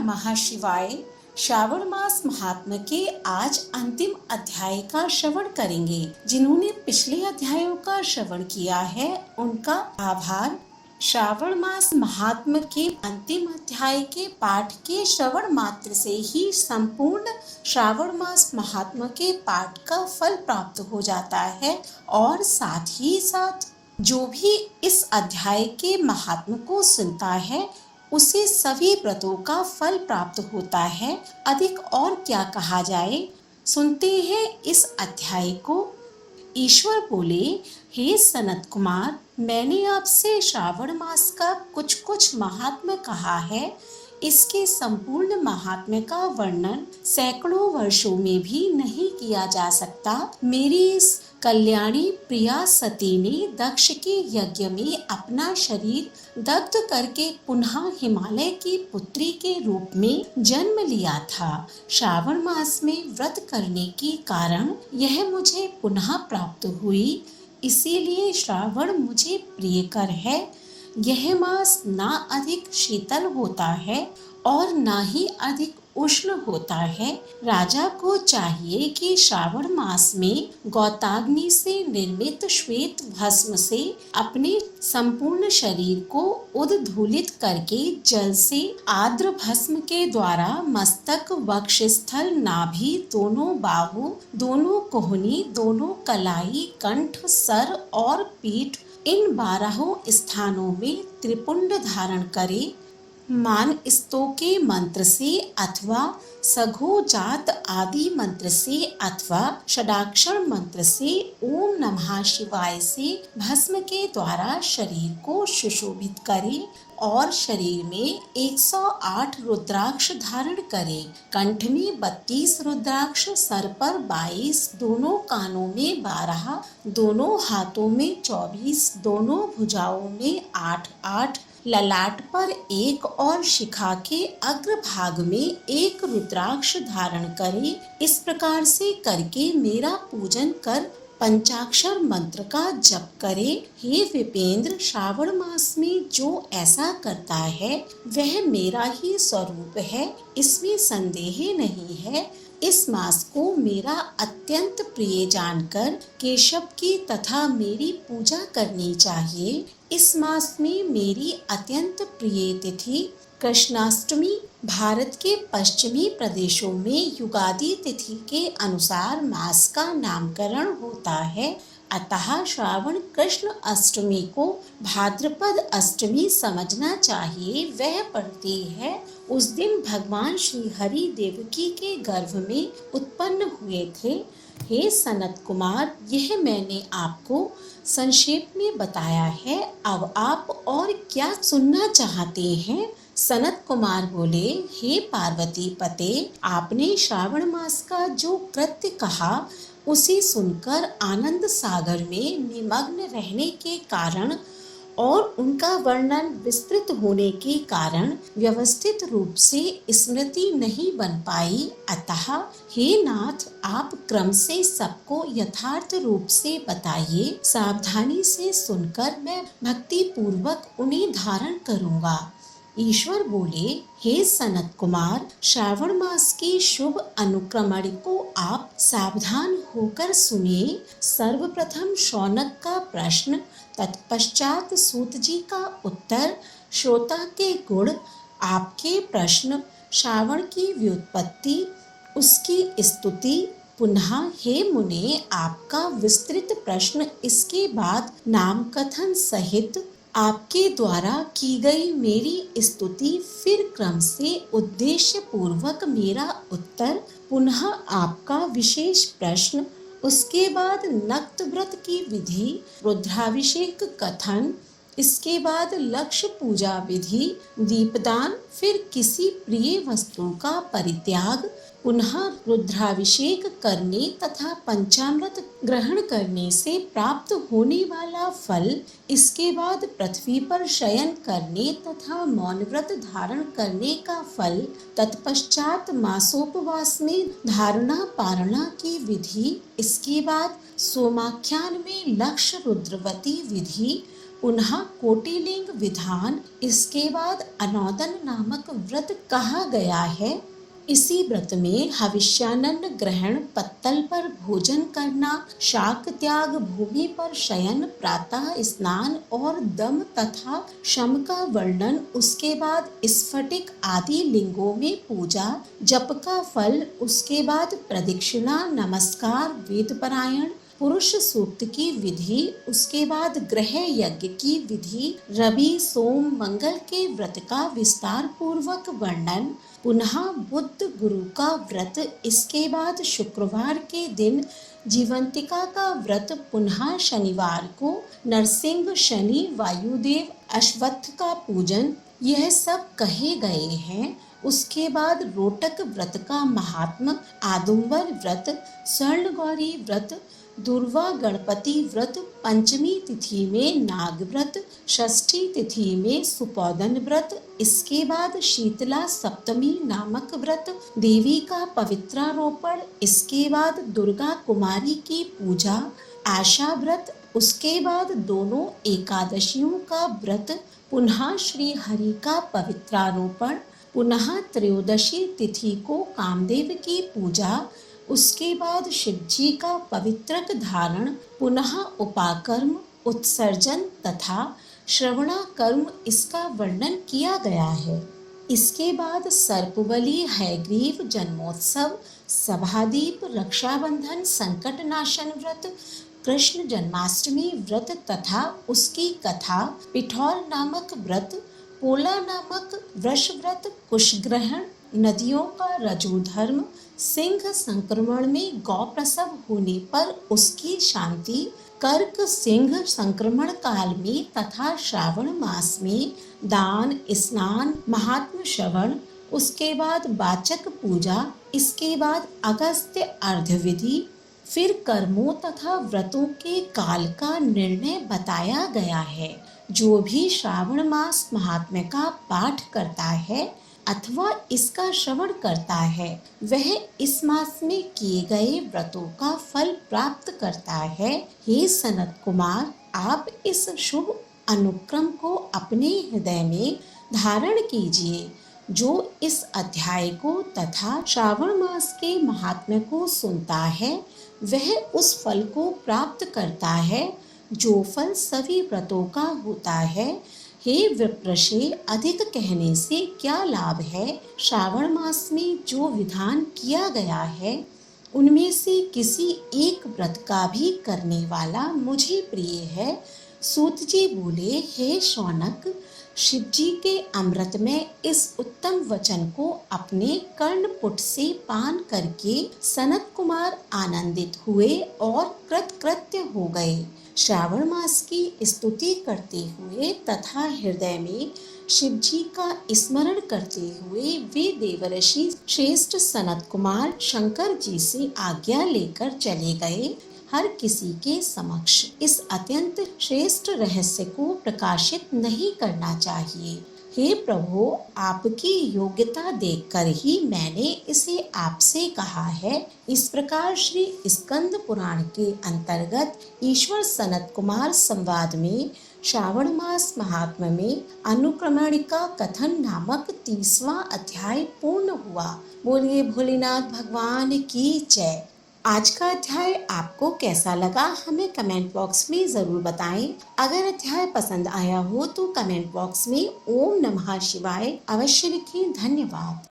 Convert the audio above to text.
नमः शिवाय। श्रावण मास महात्म्य के आज अंतिम अध्याय का श्रवण करेंगे। जिन्होंने पिछले अध्यायों का श्रवण किया है उनका आभार। श्रावण मास महात्म्य के अंतिम अध्याय के पाठ के श्रवण मात्र से ही संपूर्ण श्रावण मास महात्म्य के पाठ का फल प्राप्त हो जाता है और साथ ही साथ जो भी इस अध्याय के महात्म्य को सुनता है उसे सभी व्रतों का फल प्राप्त होता है। अधिक और क्या कहा जाए, सुनते हैं इस अध्याय को। ईश्वर बोले, हे सनत कुमार, मैंने आपसे श्रावण मास का कुछ महात्म्य कहा है। इसके संपूर्ण महात्म्य का वर्णन सैकड़ों वर्षों में भी नहीं किया जा सकता। मेरी इस कल्याणी प्रिया सती ने दक्ष के यज्ञ में अपना शरीर दग्ध करके पुनः हिमालय की पुत्री के रूप में जन्म लिया था। श्रावण मास में व्रत करने के कारण यह मुझे पुनः प्राप्त हुई, इसीलिए श्रावण मुझे प्रियकर है। यह मास ना अधिक शीतल होता है और ना ही अधिक उष्ण होता है। राजा को चाहिए कि श्रावण मास में गौताग्नि से निर्मित श्वेत भस्म से अपने संपूर्ण शरीर को उद्धूलित करके जल से आर्द्र भस्म के द्वारा मस्तक, वक्षस्थल, नाभि, दोनों बाहु, दोनों कोहनी, दोनों कलाई, कंठ, सर और पीठ इन 12 स्थानों में त्रिपुंड धारण करे। मान स्तोके मंत्र से अथवा सघो जात आदि मंत्र से अथवा षडाक्षर मंत्र से ओम नमः शिवाय से भस्म के द्वारा शरीर को सुशोभित करे और शरीर में 108 रुद्राक्ष धारण करे। कंठ में 32 रुद्राक्ष, सर पर 22, दोनों कानों में 12, दोनों हाथों में 24, दोनों भुजाओं में 8, ललाट पर 1 और शिखा के अग्रभाग में 1 रुद्राक्ष धारण करे। इस प्रकार से करके मेरा पूजन कर पंचाक्षर मंत्र का जप करे। हे विपेंद्र, श्रावण मास में जो ऐसा करता है वह मेरा ही स्वरूप है, इसमें संदेह नहीं है। इस मास को मेरा अत्यंत प्रिय जानकर केशव की तथा मेरी पूजा करनी चाहिए। इस मास में मेरी अत्यंत प्रिय तिथि कृष्णाष्टमी भारत के पश्चिमी प्रदेशों में युगादि तिथि के अनुसार मास का नामकरण होता है। अतः श्रावण कृष्ण अष्टमी को भाद्रपद अष्टमी समझना चाहिए। वह पड़ती है उस दिन भगवान श्री हरि देवकी के गर्भ में उत्पन्न हुए थे। हे सनत कुमार, यह मैंने आपको संक्षेप में बताया है। अब आप और क्या सुनना चाहते हैं? सनत कुमार बोले, हे पार्वती पते, आपने श्रावण मास का जो कृत्य कहा उसे सुनकर आनंद सागर में निमग्न रहने के कारण और उनका वर्णन विस्तृत होने के कारण व्यवस्थित रूप से स्मृति नहीं बन पाई। अतः हे नाथ, आप क्रम से सबको यथार्थ रूप से बताइए। सावधानी से सुनकर मैं भक्ति पूर्वक उन्हें धारण करूँगा। ईश्वर बोले, हे सनत कुमार, श्रावण मास की शुभ अनुक्रमण को आप सावधान होकर सुनिए। सर्वप्रथम शौनक का प्रश्न, तत्पश्चात सूत जी का उत्तर, श्रोता के गुण, आपके प्रश्न, श्रावण की व्युत्पत्ति, उसकी स्तुति, पुनः हे मुने आपका विस्तृत प्रश्न, इसके बाद नाम कथन सहित आपके द्वारा की गई मेरी स्तुति, फिर क्रम से उद्देश्य पूर्वक मेरा उत्तर, पुनः आपका विशेष प्रश्न, उसके बाद नक्त व्रत की विधि, रुद्राभिषेक कथन, इसके बाद लक्ष्य पूजा विधि, दीपदान, फिर किसी प्रिय वस्तु का परित्याग, पुनः रुद्राभिषेक करने तथा पंचामृत ग्रहण करने से प्राप्त होने वाला फल, इसके बाद पृथ्वी पर शयन करने तथा मौन व्रत धारण करने का फल, तत्पश्चात मासोपवास में धारणा पारणा की विधि, इसके बाद सोमाख्यान में लक्ष्य रुद्रवती विधि, पुनः कोटिलिंग विधान, इसके बाद अनौदन नामक व्रत कहा गया है। इसी व्रत में हविष्यान्न ग्रहण, पत्तल पर भोजन करना, शाक त्याग, भूमि पर शयन, प्रातः स्नान और दम तथा शम का वर्णन, उसके बाद स्फटिक आदि लिंगों में पूजा, जप का फल, उसके बाद प्रदक्षिणा, नमस्कार, वेद पारायण, पुरुष सूक्त की विधि, उसके बाद ग्रह यज्ञ की विधि, रवि सोम मंगल के व्रत का विस्तार पूर्वक वर्णन, पुनः बुध गुरु का व्रत, इसके बाद शुक्रवार के दिन जीवंतिका का व्रत, पुनः शनिवार को नरसिंह, शनि, वायुदेव, अश्वत्थ का पूजन, यह सब कहे गए हैं। उसके बाद रोटक व्रत का महात्म, आदुम्बर व्रत, स्वर्णगौरी व्रत, दुर्वा गणपति व्रत, पंचमी तिथि में नाग व्रत, षष्ठी तिथि में सुपौदन व्रत, इसके बाद शीतला सप्तमी नामक व्रत, देवी का पवित्रारोपण, इसके बाद दुर्गा कुमारी की पूजा, आशा व्रत, उसके बाद दोनों एकादशियों का व्रत, पुनः श्री हरि का पवित्रारोपण, पुनः त्रयोदशी तिथि को कामदेव की पूजा, उसके बाद शिव जी का पवित्रक धारण, पुनः उपाकर्म, उत्सर्जन तथा श्रवणा कर्म, इसका वर्णन किया गया है। इसके बाद सर्पबलि, हयग्रीव, जन्मोत्सव, सभादीप, रक्षाबंधन, संकट नाशन व्रत, कृष्ण जन्माष्टमी व्रत तथा उसकी कथा, पिठौर नामक व्रत, पोला नामक वृष व्रत, कुशग्रहण, नदियों का रजू धर्म, सिंह संक्रमण में गौ प्रसव होने पर उसकी शांति, कर्क सिंह संक्रमण काल में तथा श्रावण मास में दान, स्नान, महात्म श्रवण, उसके बाद वाचक पूजा, इसके बाद अगस्त्य अर्ध विधि, फिर कर्मों तथा व्रतों के काल का निर्णय बताया गया है। जो भी श्रावण मास महात्म्य का पाठ करता है अथवा इसका श्रवण करता है, वह इस मास में किए गए व्रतों का फल प्राप्त करता है। हे सनत कुमार, आप इस शुभ अनुक्रम को अपने हृदय में धारण कीजिए। जो इस अध्याय को तथा श्रावण मास के महात्म्य को सुनता है, वह उस फल को प्राप्त करता है जो फल सभी व्रतों का होता है। हे विप्रशे, अधिक कहने से क्या लाभ है? श्रावण मास में जो विधान किया गया है उनमें से किसी एक व्रत का भी करने वाला मुझे प्रिय है। सूत जी बोले, हे शौनक, शिव जी के अमृत में इस उत्तम वचन को अपने कर्णपुट से पान करके सनत कुमार आनंदित हुए और कृतकृत्य हो गए। श्रावण मास की स्तुति करते हुए तथा हृदय में शिव जी का स्मरण करते हुए वे देवर्षि श्रेष्ठ सनत कुमार शंकर जी से आज्ञा लेकर चले गए। हर किसी के समक्ष इस अत्यंत श्रेष्ठ रहस्य को प्रकाशित नहीं करना चाहिए। हे प्रभु, आपकी योग्यता देखकर ही मैंने इसे आपसे कहा है। इस प्रकार श्री स्कंद पुराण के अंतर्गत ईश्वर सनत कुमार संवाद में श्रावण मास महात्म्य में अनुक्रमणिका कथन नामक 30वां अध्याय पूर्ण हुआ। बोलिए भोलेनाथ भगवान की जय। आज का अध्याय आपको कैसा लगा हमें कमेंट बॉक्स में जरूर बताएं। अगर अध्याय पसंद आया हो तो कमेंट बॉक्स में ओम नमः शिवाय अवश्य लिखें। धन्यवाद।